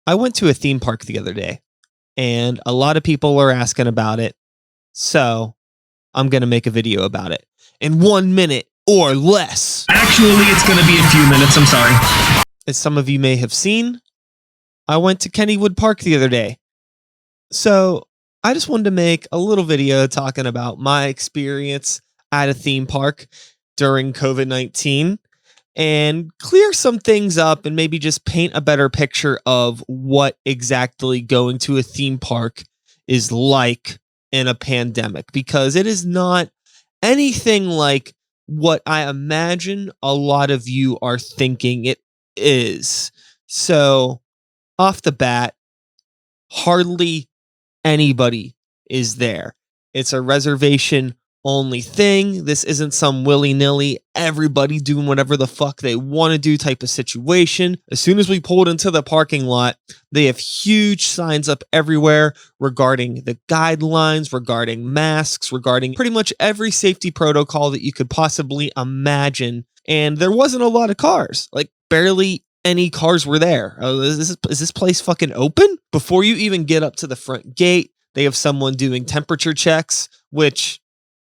I went to a theme park the other day and a lot of people are asking about it. So I'm going to make a video about it in 1 minute or less. Actually, it's going to be a few minutes. I'm sorry. As some of you may have seen, I went to Kennywood Park the other day. So I just wanted to make a little video talking about my experience at a theme park during COVID-19 and clear some things up and maybe just paint a better picture of what exactly going to a theme park is like in a pandemic, because it is not anything like what I imagine a lot of you are thinking it is. So, off the bat, hardly anybody is there. It's a reservation only thing. This isn't some willy-nilly, everybody doing whatever the fuck they want to do type of situation. As soon as we pulled into the parking lot, they have huge signs up everywhere regarding the guidelines, regarding masks, regarding pretty much every safety protocol that you could possibly imagine. And there wasn't a lot of cars, like barely any cars were there. Is this place fucking open? Before you even get up to the front gate, they have someone doing temperature checks, which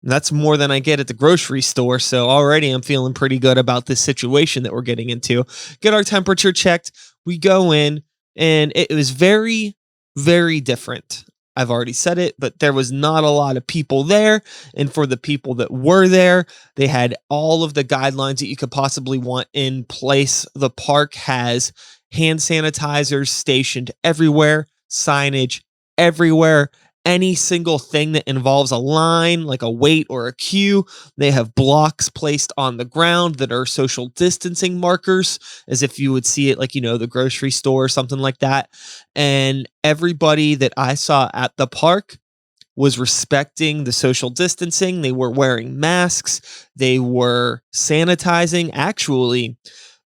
that's more than I get at the grocery store. So already I'm feeling pretty good about this situation that we're getting into. Get our temperature checked. We go in and it was very, very different. I've already said it, but there was not a lot of people there. And for the people that were there, they had all of the guidelines that you could possibly want in place. The park has hand sanitizers stationed everywhere, signage everywhere. Any single thing that involves a line, like a wait or a queue, they have blocks placed on the ground that are social distancing markers, as if you would see it like, the grocery store or something like that. And everybody that I saw at the park was respecting the social distancing. They were wearing masks. They were sanitizing. Actually,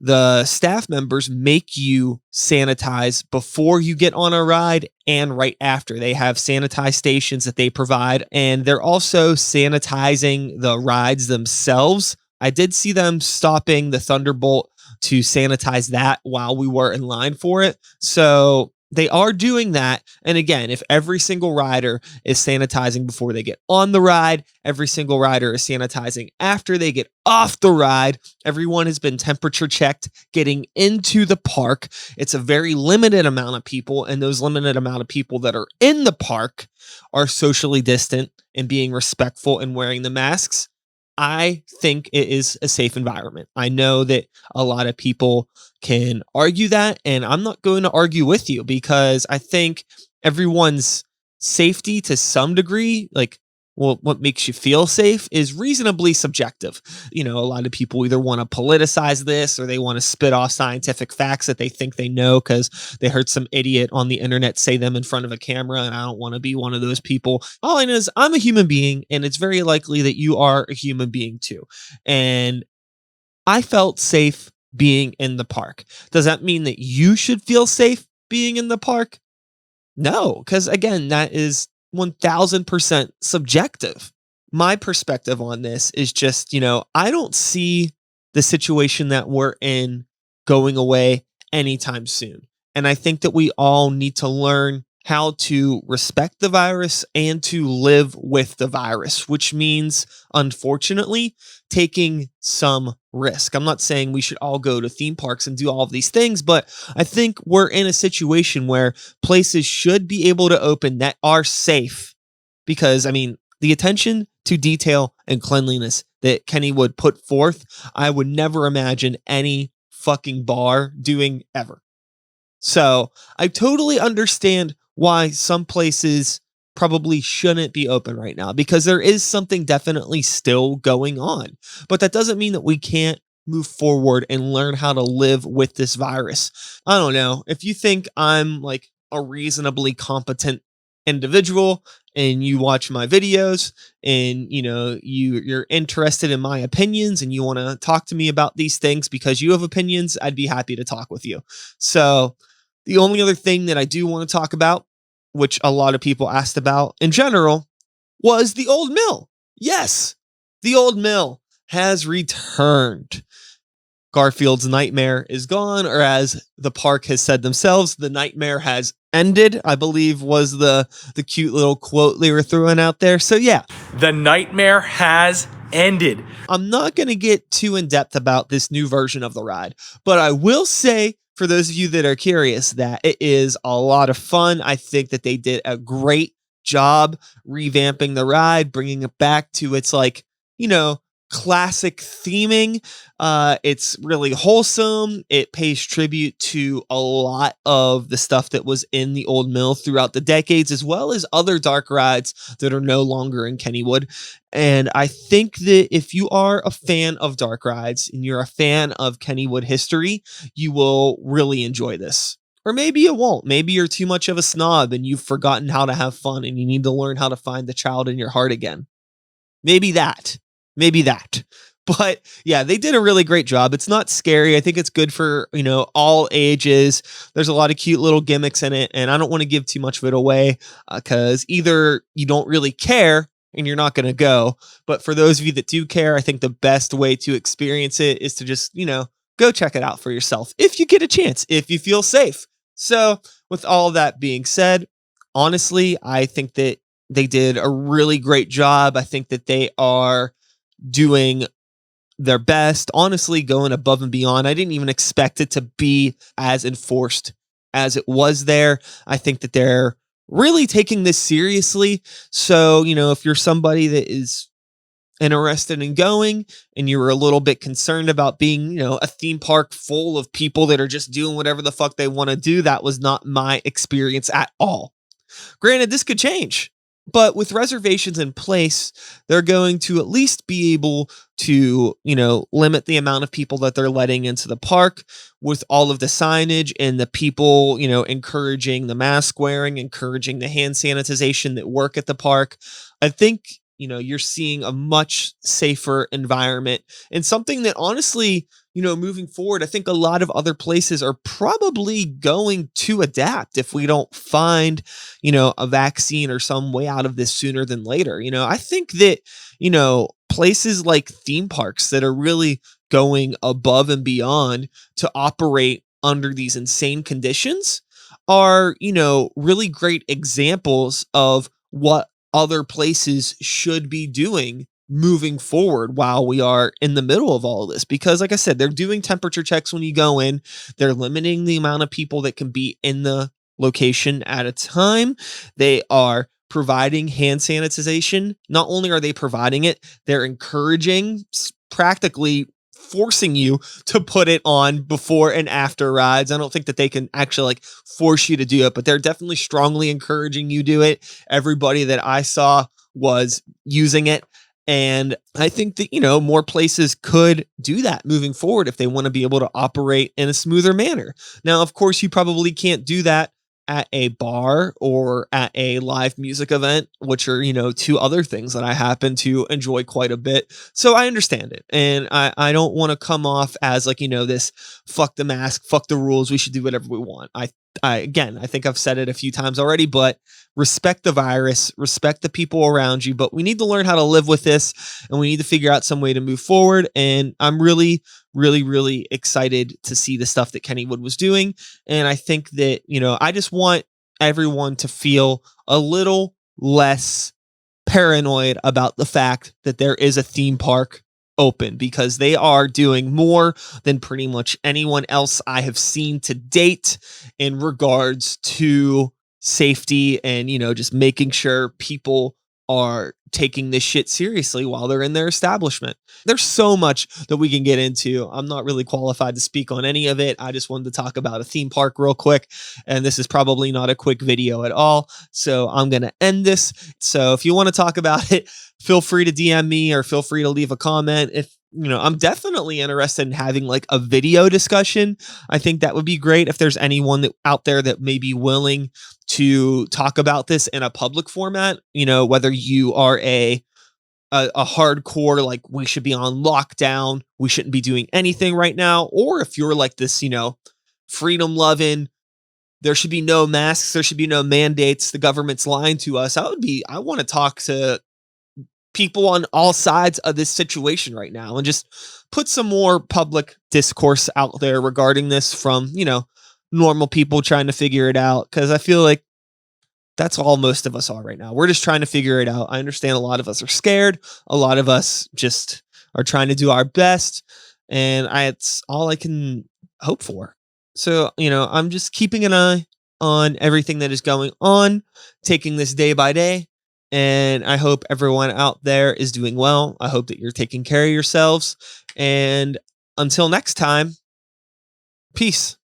the staff members make you sanitize before you get on a ride and right after. They have sanitized stations that they provide, and they're also sanitizing the rides themselves. I did see them stopping the Thunderbolt to sanitize that while we were in line for it. So they are doing that. And again, if every single rider is sanitizing before they get on the ride, every single rider is sanitizing after they get off the ride, everyone has been temperature checked getting into the park. It's a very limited amount of people, and those limited amount of people that are in the park are socially distant and being respectful and wearing the masks. I think it is a safe environment. I know that a lot of people can argue that, and I'm not going to argue with you, because I think everyone's safety to some degree, like, well, what makes you feel safe is reasonably subjective. A lot of people either want to politicize this or they want to spit off scientific facts that they think they know because they heard some idiot on the internet say them in front of a camera, and I don't want to be one of those people. All I know is I'm a human being, and it's very likely that you are a human being too. And I felt safe being in the park. Does that mean that you should feel safe being in the park? No, because again, that is 1000% subjective. My perspective on this is just, I don't see the situation that we're in going away anytime soon. And I think that we all need to learn how to respect the virus and to live with the virus, which means, unfortunately, taking some risk. I'm not saying we should all go to theme parks and do all of these things, but I think we're in a situation where places should be able to open that are safe, because, the attention to detail and cleanliness that Kennywood put forth, I would never imagine any fucking bar doing ever. So I totally understand why some places probably shouldn't be open right now, because there is something definitely still going on. But that doesn't mean that we can't move forward and learn how to live with this virus. I don't know. If you think I'm like a reasonably competent individual and you watch my videos and you're interested in my opinions and you want to talk to me about these things because you have opinions, I'd be happy to talk with you. So the only other thing that I do want to talk about, which a lot of people asked about in general, was the old mill. Yes, the old mill has returned. Garfield's nightmare is gone, or as the park has said themselves, the nightmare has ended, I believe was the cute little quote they were throwing out there. So yeah, The nightmare has ended. I'm not going to get too in depth about this new version of the ride, but I will say, for those of you that are curious, that it is a lot of fun. I think that they did a great job revamping the ride, bringing it back to its, like, you know, classic theming. It's really wholesome. It pays tribute to a lot of the stuff that was in the old mill throughout the decades, as well as other dark rides that are no longer in Kennywood. And I think that if you are a fan of dark rides and you're a fan of Kennywood history, you will really enjoy this. Or maybe you won't. Maybe you're too much of a snob and you've forgotten how to have fun and you need to learn how to find the child in your heart again. Maybe that. Maybe that. But yeah, they did a really great job. It's not scary. I think it's good for, all ages. There's a lot of cute little gimmicks in it, and I don't want to give too much of it away because either you don't really care and you're not going to go. But for those of you that do care, I think the best way to experience it is to just, go check it out for yourself if you get a chance, if you feel safe. So with all that being said, honestly, I think that they did a really great job. I think that they are doing their best, honestly, going above and beyond. I didn't even expect it to be as enforced as it was there. I think that they're really taking this seriously. So, if you're somebody that is interested in going and you were a little bit concerned about being, a theme park full of people that are just doing whatever the fuck they want to do, that was not my experience at all. Granted, this could change, but with reservations in place, they're going to at least be able to, limit the amount of people that they're letting into the park with all of the signage and the people, encouraging the mask wearing, encouraging the hand sanitization that work at the park. I think, you're seeing a much safer environment and something that honestly, moving forward, I think a lot of other places are probably going to adapt if we don't find, a vaccine or some way out of this sooner than later. I think that, places like theme parks that are really going above and beyond to operate under these insane conditions are, really great examples of what other places should be doing moving forward while we are in the middle of all of this. Because like I said, they're doing temperature checks when you go in. They're limiting the amount of people that can be in the location at a time. They are providing hand sanitization. Not only are they providing it, they're encouraging, practically forcing you to put it on before and after rides. I don't think that they can actually like force you to do it, but they're definitely strongly encouraging you do it. Everybody that I saw was using it. And I think that, more places could do that moving forward if they want to be able to operate in a smoother manner. Now, of course, you probably can't do that at a bar or at a live music event, which are, two other things that I happen to enjoy quite a bit. So I understand it. And I don't want to come off as like, this fuck the mask, fuck the rules. We should do whatever we want. Again, I think I've said it a few times already, but respect the virus, respect the people around you, but we need to learn how to live with this and we need to figure out some way to move forward. And I'm really, really, really excited to see the stuff that Kennywood was doing. And I think that, I just want everyone to feel a little less paranoid about the fact that there is a theme park open, because they are doing more than pretty much anyone else I have seen to date in regards to safety and, just making sure people are taking this shit seriously while they're in their establishment. There's so much that we can get into. I'm not really qualified to speak on any of it. I just wanted to talk about a theme park real quick, and this is probably not a quick video at all. So I'm going to end this. So if you want to talk about it, feel free to DM me or feel free to leave a comment. If I'm definitely interested in having like a video discussion. I think that would be great if there's anyone out there that may be willing to talk about this in a public format, whether you are a hardcore, like we should be on lockdown, we shouldn't be doing anything right now. Or if you're like this, freedom loving, there should be no masks, there should be no mandates, the government's lying to us. I want to talk to people on all sides of this situation right now and just put some more public discourse out there regarding this from, normal people trying to figure it out. Cause I feel like that's all most of us are right now. We're just trying to figure it out. I understand a lot of us are scared. A lot of us just are trying to do our best. And it's all I can hope for. So, I'm just keeping an eye on everything that is going on, taking this day by day. And I hope everyone out there is doing well. I hope that you're taking care of yourselves. And until next time, peace.